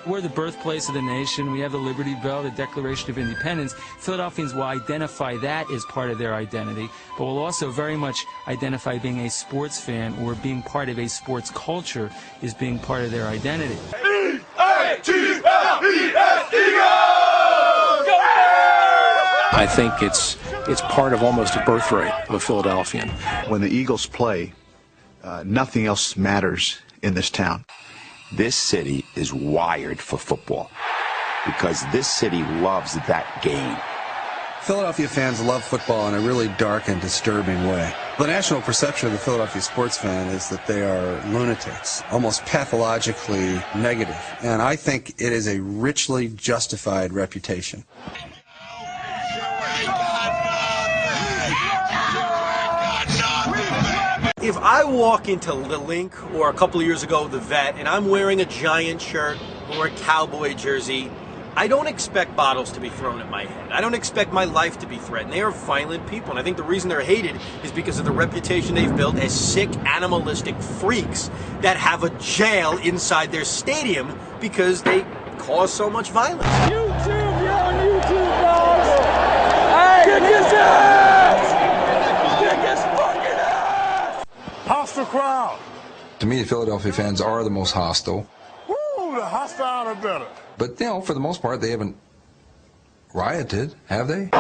We're the birthplace of the nation. We have the Liberty Bell, the Declaration of Independence. Philadelphians will identify that as part of their identity, but will also very much identify being a sports fan or being part of a sports culture as being part of their identity. E-A-T-L-E-S, I think it's part of almost a birthright of a Philadelphian. When the Eagles play, nothing else matters in this town. This city is wired for football because this city loves that game. Philadelphia fans love football in a really dark and disturbing way. The national perception of the Philadelphia sports fan is that they are lunatics, almost pathologically negative. And I think it is a richly justified reputation. If I walk into the Link or a couple of years ago the Vet and I'm wearing a Giant shirt or a Cowboy jersey, I don't expect bottles to be thrown at my head. I don't expect my life to be threatened. They are violent people, and I think the reason they're hated is because of the reputation they've built as sick, animalistic freaks that have a jail inside their stadium because they cause so much violence. YouTube, you're on YouTube, dogs! Hey, kick his ass! Kick his fucking ass! Hostile crowd. To me, the Philadelphia fans are the most hostile. Woo, the hostile are better. But, you know, for the most part, they haven't rioted, have they?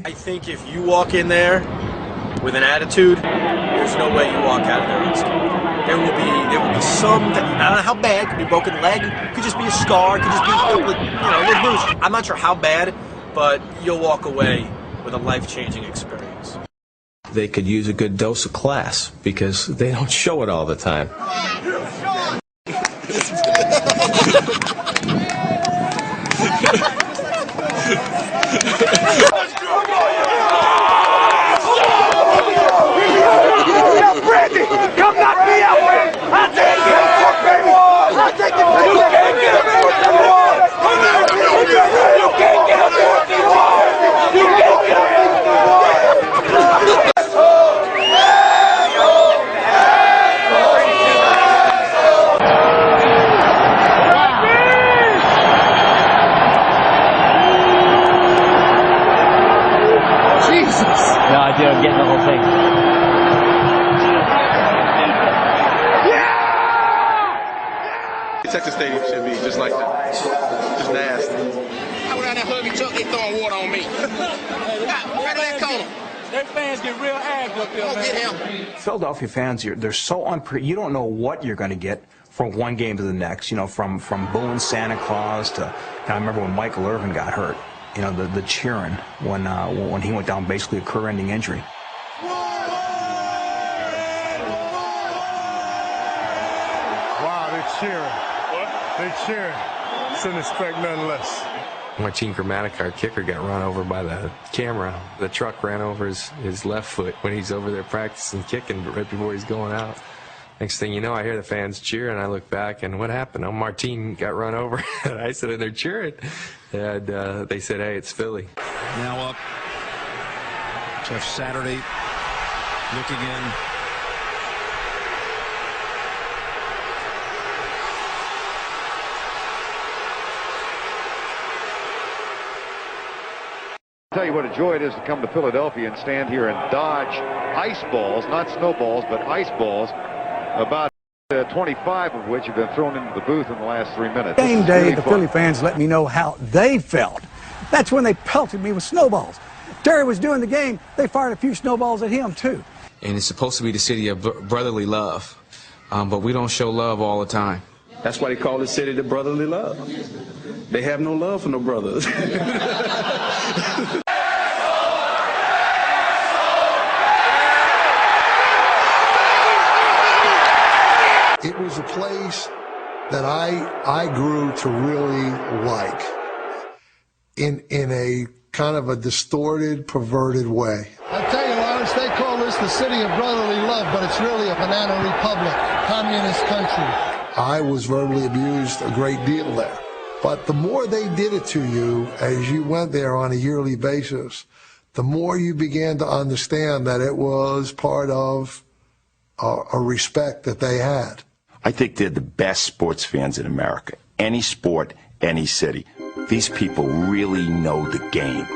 I think if you walk in there with an attitude, there's no way you walk out of there unscathed. There will be some, I don't know how bad, it could be a broken leg, it could just be a scar, it could just be a little bruise. I'm not sure how bad, but you'll walk away with a life-changing experience. They could use a good dose of class because they don't show it all the time. Come knock me out, man! I'll take it, baby! I'll take it, baby! You can't get up there! You can't get up there! You can't get up there! Jesus! No idea of getting the whole thing. Texas Stadium should be just like that. Just nasty. I went out there hugging Chuck, they throwing water on me. Right in that corner. Their fans get real aggro up here, man. Philadelphia fans, they're so you don't know what you're going to get from one game to the next. You know, from booing Santa Claus to, I remember when Michael Irvin got hurt. You know, the cheering when he went down basically a career-ending injury. Wow, they're cheering. They're cheering. Shouldn't expect nothing less. Martin Gramatica, our kicker, got run over by the camera. The truck ran over his left foot when he's over there practicing kicking right before he's going out. Next thing you know, I hear the fans cheer, and I look back, and what happened? Oh, Martin got run over. And I said, they're cheering. And they said, hey, it's Philly. Now up. Jeff Saturday looking in. I'll tell you what a joy it is to come to Philadelphia and stand here and dodge ice balls, not snowballs, but ice balls, about 25 of which have been thrown into the booth in the last 3 minutes. Game day, really the Philly fans let me know how they felt. That's when they pelted me with snowballs. Terry was doing the game, they fired a few snowballs at him too. And it's supposed to be the city of brotherly love, but we don't show love all the time. That's why they call the city the brotherly love. They have no love for no brothers. It was a place that I grew to really like in a kind of a distorted, perverted way. I tell you, Lawrence, they call this the city of brotherly love, but it's really a banana republic, communist country. I was verbally abused a great deal there. But the more they did it to you as you went there on a yearly basis, the more you began to understand that it was part of a respect that they had. I think they're the best sports fans in America. Any sport, any city. These people really know the game.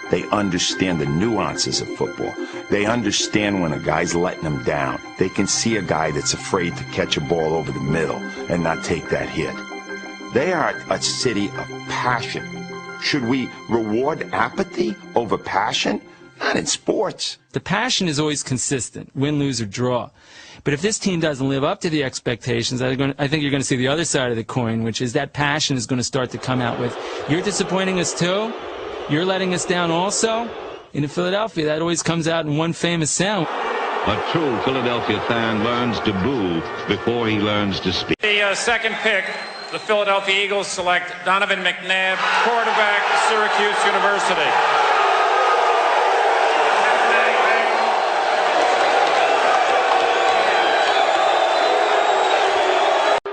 They understand the nuances of football. They understand when a guy's letting them down. They can see a guy that's afraid to catch a ball over the middle and not take that hit. They are a city of passion. Should we reward apathy over passion? Not in sports. The passion is always consistent, win, lose, or draw. But if this team doesn't live up to the expectations, I think you're going to see the other side of the coin, which is that passion is going to start to come out with, you're disappointing us too? You're letting us down also? In Philadelphia, that always comes out in one famous sound. A true Philadelphia fan learns to boo before he learns to speak. The second pick, the Philadelphia Eagles select Donovan McNabb, quarterback, Syracuse University.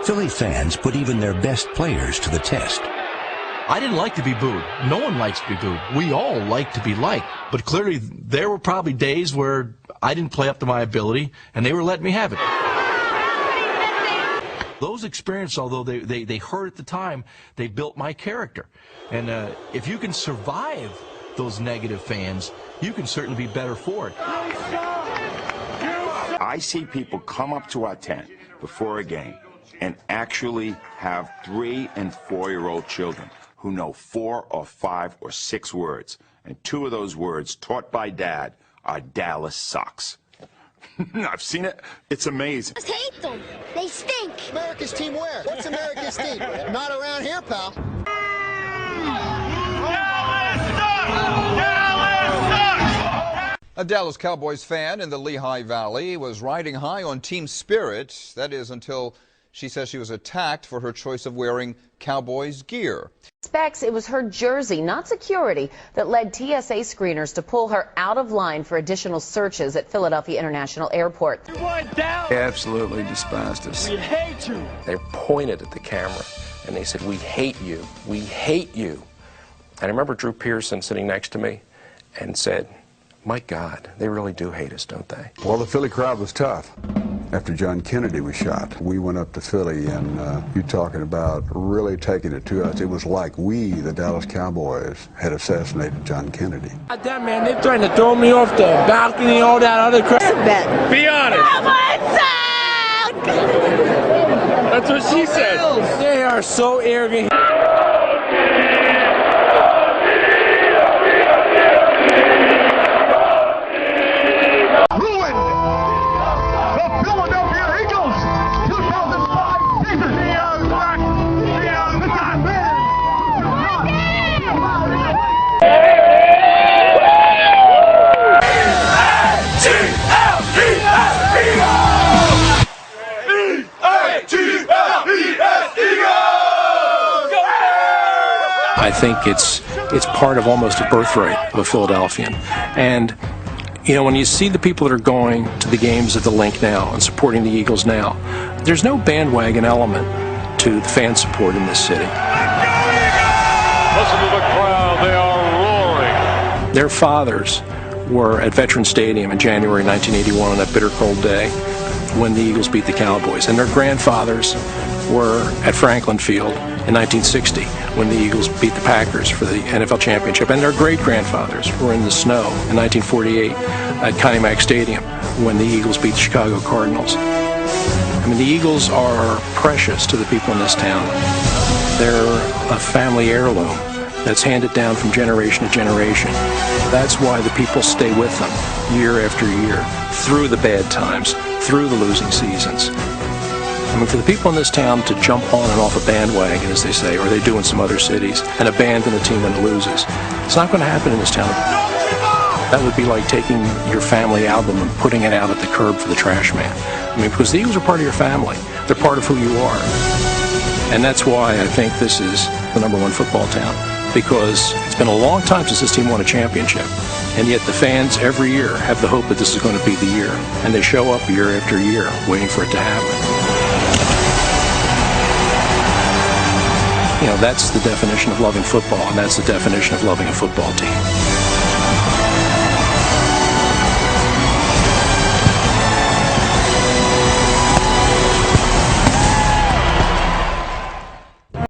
Philly fans put even their best players to the test. I didn't like to be booed. No one likes to be booed. We all like to be liked. But clearly, there were probably days where I didn't play up to my ability, and they were letting me have it. Those experiences, although they hurt at the time, they built my character. And if you can survive those negative fans, you can certainly be better for it. I see people come up to our tent before a game and actually have 3- and 4-year-old children who know 4 or 5 or 6 words. And 2 of those words, taught by Dad, are Dallas sucks. I've seen it. It's amazing. I just hate them. They stink. America's team where? What's America's team? Not around here, pal. A Dallas Cowboys fan in the Lehigh Valley was riding high on team spirit. That is until she says she was attacked for her choice of wearing Cowboys gear. Specs, it was her jersey, not security, that led TSA screeners to pull her out of line for additional searches at Philadelphia International Airport. They absolutely despised us. We hate you. They pointed at the camera and they said, "We hate you. We hate you." And I remember Drew Pearson sitting next to me and said, "My God, they really do hate us, don't they?" Well, the Philly crowd was tough. After John Kennedy was shot, we went up to Philly, and you're talking about really taking it to us. It was like we, the Dallas Cowboys, had assassinated John Kennedy. God damn, man, they're trying to throw me off the balcony, all that other crap. Be honest. That's what she said. They are so arrogant. I think it's part of almost a birthright of a Philadelphian. And, you know, when you see the people that are going to the games at the Link now and supporting the Eagles now, there's no bandwagon element to the fan support in this city. Listen to the crowd, they are roaring. Their fathers were at Veterans Stadium in January 1981 on that bitter cold day when the Eagles beat the Cowboys. And their grandfathers were at Franklin Field in 1960 when the Eagles beat the Packers for the NFL championship. And their great-grandfathers were in the snow in 1948 at Connie Mack Stadium when the Eagles beat the Chicago Cardinals. I mean, the Eagles are precious to the people in this town. They're a family heirloom that's handed down from generation to generation. That's why the people stay with them year after year, through the bad times, through the losing seasons. I mean, for the people in this town to jump on and off a bandwagon, as they say, or they do in some other cities, and abandon a team when it loses, it's not going to happen in this town. That would be like taking your family album and putting it out at the curb for the trash man. I mean, because the Eagles are part of your family. They're part of who you are. And that's why I think this is the #1 football town, because it's been a long time since this team won a championship. And yet the fans every year have the hope that this is going to be the year. And they show up year after year waiting for it to happen. You know, that's the definition of loving football, and that's the definition of loving a football team.